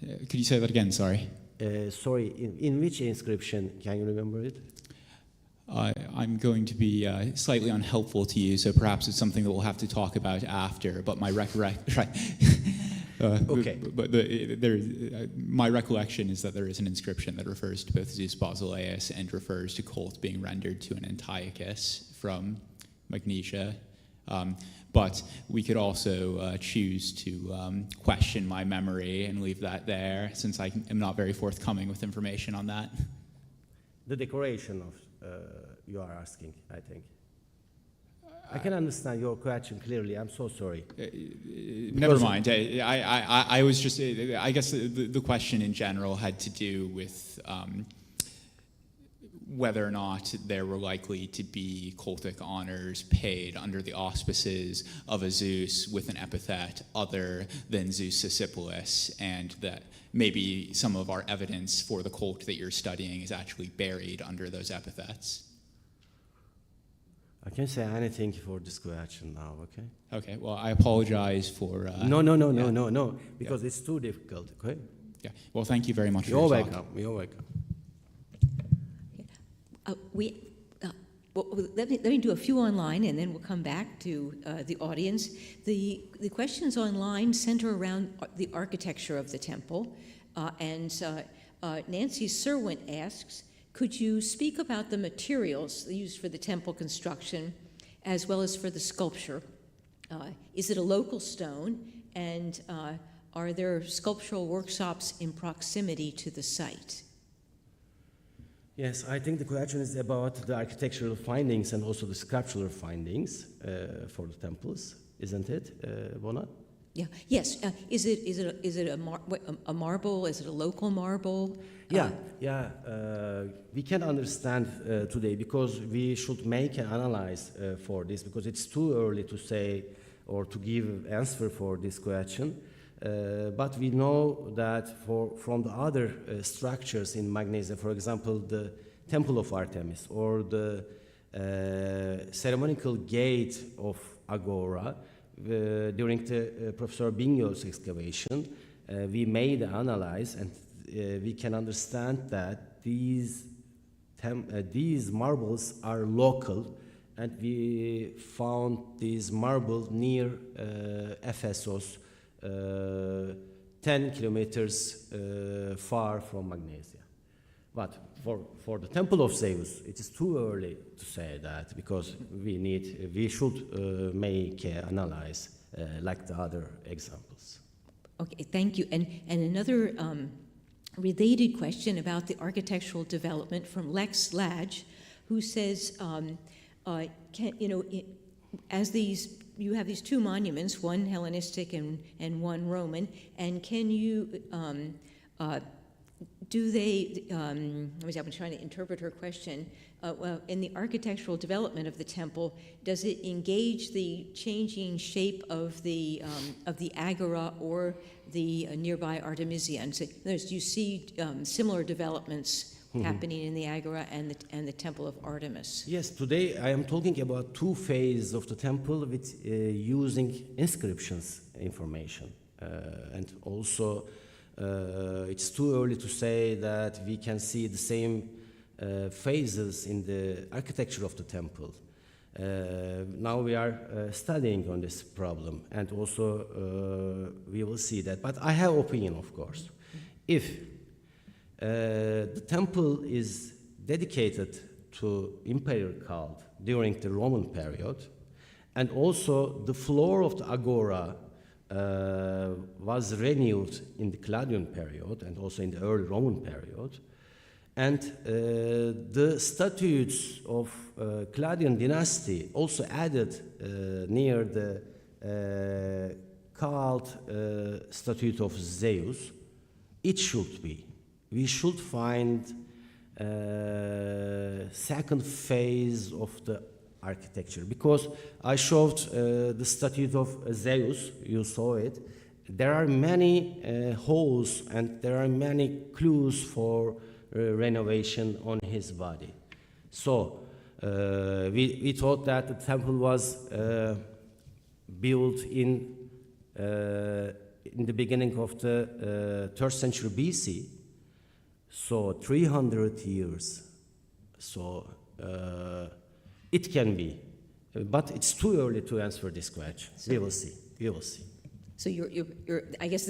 Could you say that again, sorry? Sorry, in which inscription? Can you remember it? I'm going to be slightly unhelpful to you, so perhaps it's something that we'll have to talk about after, but my my recollection is that there is an inscription that refers to both Zeus Basileus and refers to cult being rendered to an Antiochus from Magnesia. But we could also choose to question my memory and leave that there, since I am not very forthcoming with information on that. The decoration of you are asking, I think. I can understand your question clearly. I'm so sorry. Never mind. I was just, I guess the question in general had to do with whether or not there were likely to be cultic honors paid under the auspices of a Zeus with an epithet other than Zeus Sosipolis, and that maybe some of our evidence for the cult that you're studying is actually buried under those epithets. I can't say anything for this question now, okay? Okay, well, I apologize for... No, because it's too difficult, okay? Yeah, well, thank you very much for your your welcome. talk. You're welcome. Let me do a few online, and then we'll come back to the audience. The questions online center around the architecture of the temple, and Nancy Serwent asks, could you speak about the materials used for the temple construction as well as for the sculpture? Is it a local stone? And are there sculptural workshops in proximity to the site? Yes, I think the question is about the architectural findings and also the sculptural findings for the temples, isn't it, Bona? Yeah. Yes. Is it a marble? Is it a local marble? We can understand today because we should make an analysis for this because it's too early to say or to give answer for this question. But we know that from the other structures in Magnesia, for example, the Temple of Artemis or the ceremonial gate of Agora, during the Professor Binyo's excavation, we made an analysis and we can understand that these marbles are local, and we found these marbles near Ephesus, 10 kilometers far from Magnesia. But for the Temple of Zeus, it is too early to say that because we should make an analysis like the other examples. Okay, thank you. And another related question about the architectural development from Lex Lage, who says, as you have these two monuments, one Hellenistic and one Roman, and can you do they, I'm trying to interpret her question, in the architectural development of the temple, does it engage the changing shape of the agora or the nearby Artemisia? And so, in other words, do you see similar developments happening in the agora and the temple of Artemis? Yes, today I am talking about two phases of the temple with using inscriptions information, and also it's too early to say that we can see the same phases in the architecture of the temple. Now we are studying on this problem, and also we will see that. But I have opinion, of course. If the temple is dedicated to imperial cult during the Roman period, and also the floor of the agora was renewed in the Claudian period and also in the early Roman period. And the statutes of Claudian dynasty also added near the cult statute of Zeus. It should be. We should find second phase of the architecture, because I showed the statue of Zeus, you saw it. There are many holes and there are many clues for renovation on his body. So we thought that the temple was built in the beginning of the 3rd century BC, so 300 years. So it can be, but it's too early to answer this question. We will see. We will see. So I guess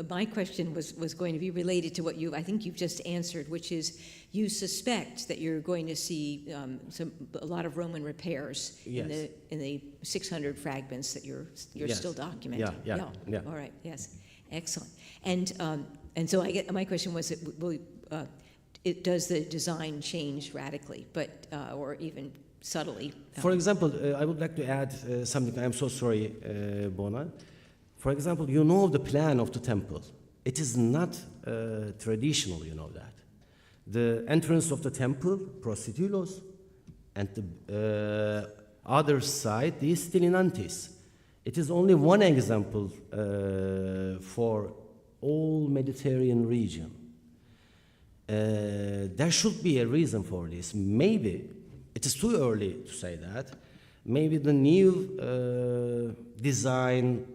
my question was going to be related to what I think you've just answered, which is you suspect that you're going to see a lot of Roman repairs. Yes. in the 600 fragments that you're Yes. still documenting. Yeah. All right. Yes. Excellent. And so my question was, does the design change radically, or even subtly? For example, I would like to add something. I'm so sorry, Bona. For example, you know the plan of the temple. It is not traditional, you know that. The entrance of the temple, Prostylos, and the other side, the Stylinantis. It is only one example for all Mediterranean region. There should be a reason for this. Maybe, it is too early to say that, maybe the new design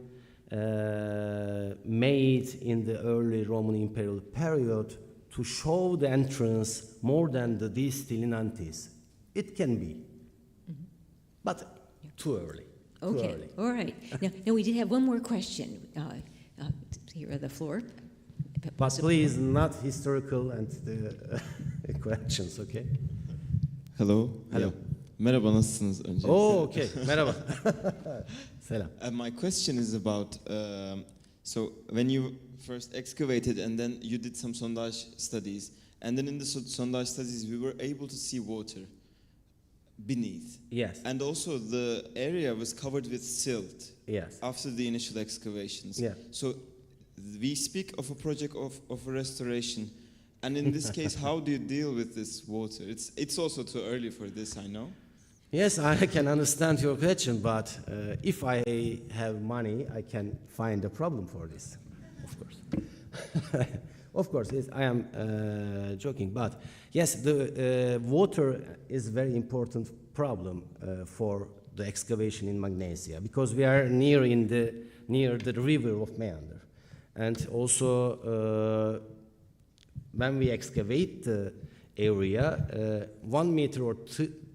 made in the early Roman imperial period to show the entrance more than the Stylinantis. It can be, but too early. Okay, Too early. all right. Now we did have one more question here on the floor. But please, not historical and the questions, okay? Hello. Hello. Merhaba, nasılsınız öncelikle? Oh, okay. Merhaba. Selam. My question is about, so when you first excavated and then you did some sondage studies, and then in the sondage studies we were able to see water beneath. Yes. And also the area was covered with silt Yes. after the initial excavations. Yeah. So we speak of a project of a restoration. And in this case, how do you deal with this water? It's also too early for this, I know. Yes, I can understand your question, but if I have money, I can find a problem for this, of course. Of course, I am joking, but yes, the water is a very important problem for the excavation in Magnesia, because we are near the river of Meander, and also when we excavate the area, 1 meter or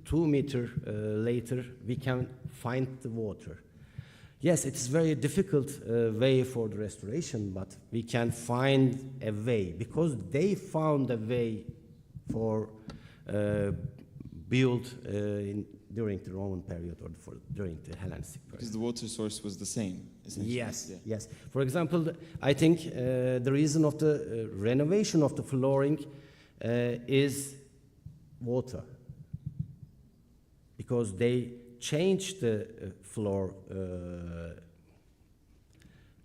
2 meter later, we can find the water. Yes, it's very difficult way for the restoration, but we can find a way, because they found a way for build during the Roman period or during the Hellenistic period. Because the water source was the same, essentially. Yes, Yeah. yes. For example, I think the reason of the renovation of the flooring is water, because they changed the floor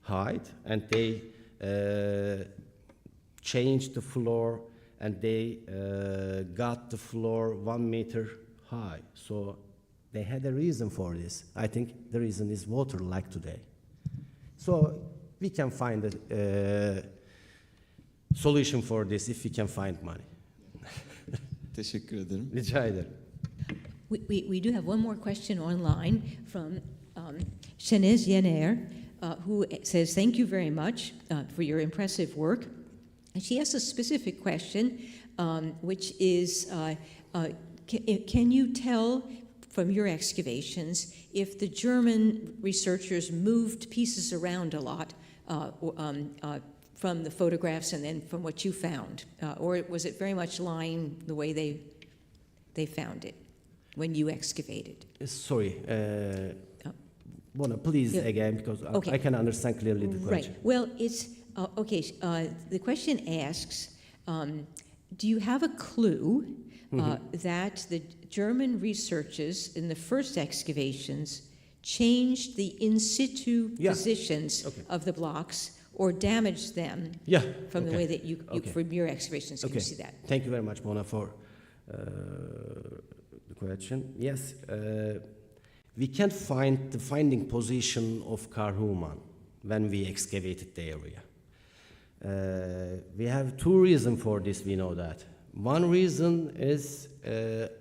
height, and they changed the floor, and they got the floor 1 meter high. So they had a reason for this. I think the reason is water, like today. So we can find a solution for this if we can find money. Teşekkür ederim. Rica ederim. We do have one more question online from Shenez Yener, who says, thank you very much for your impressive work. And she has a specific question, which is, can you tell from your excavations if the German researchers moved pieces around a lot from the photographs and then from what you found? Or was it very much lying the way they found it when you excavated? Sorry, Mona, please again, because Okay. I can understand clearly the question. Right. Well, it's okay. The question asks, do you have a clue that the German researchers in the first excavations changed the in situ positions of the blocks or damaged them from the way that you from your excavations? Can you see that? Thank you very much, Mona, for the question. Yes, we can't find the finding position of Karhuman when we excavated the area. We have two reasons for this, we know that. One reason is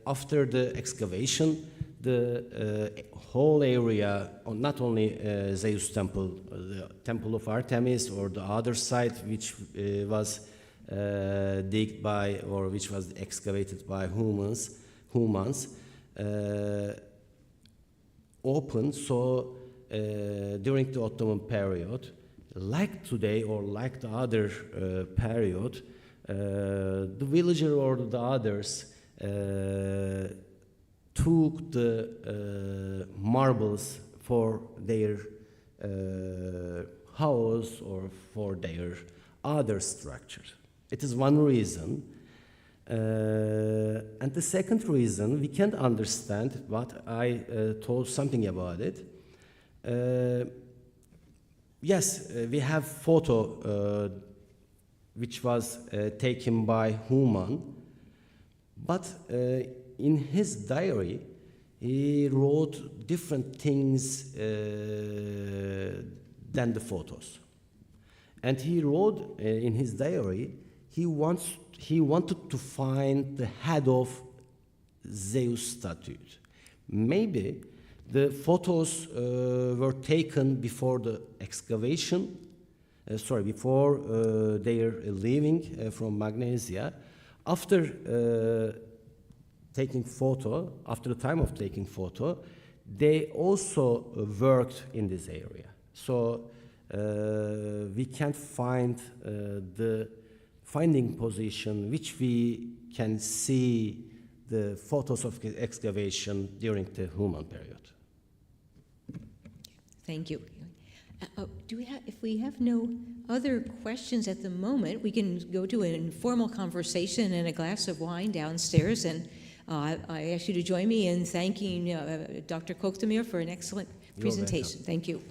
after the excavation, the whole area, not only Zeus temple, the temple of Artemis, or the other site which was digged by, or which was excavated by humans, open. So during the Ottoman period, like today or like the other period, the villager or the others took the marbles for their house or for their other structure. It is one reason. And the second reason, we can't understand, but I told something about it. Yes, we have photo which was taken by Human, but in his diary, he wrote different things than the photos. And he wrote in his diary, he wanted to find the head of Zeus statue. Maybe the photos were taken before the excavation, before their leaving from Magnesia. After taking photo, after the time of taking photo, they also worked in this area. So we can't find the finding position which we can see the photos of excavation during the human period. Thank you. If we have no other questions at the moment, we can go to an informal conversation and a glass of wine downstairs. And I ask you to join me in thanking Dr. Kokdemir for an excellent You're presentation. welcome. Thank you.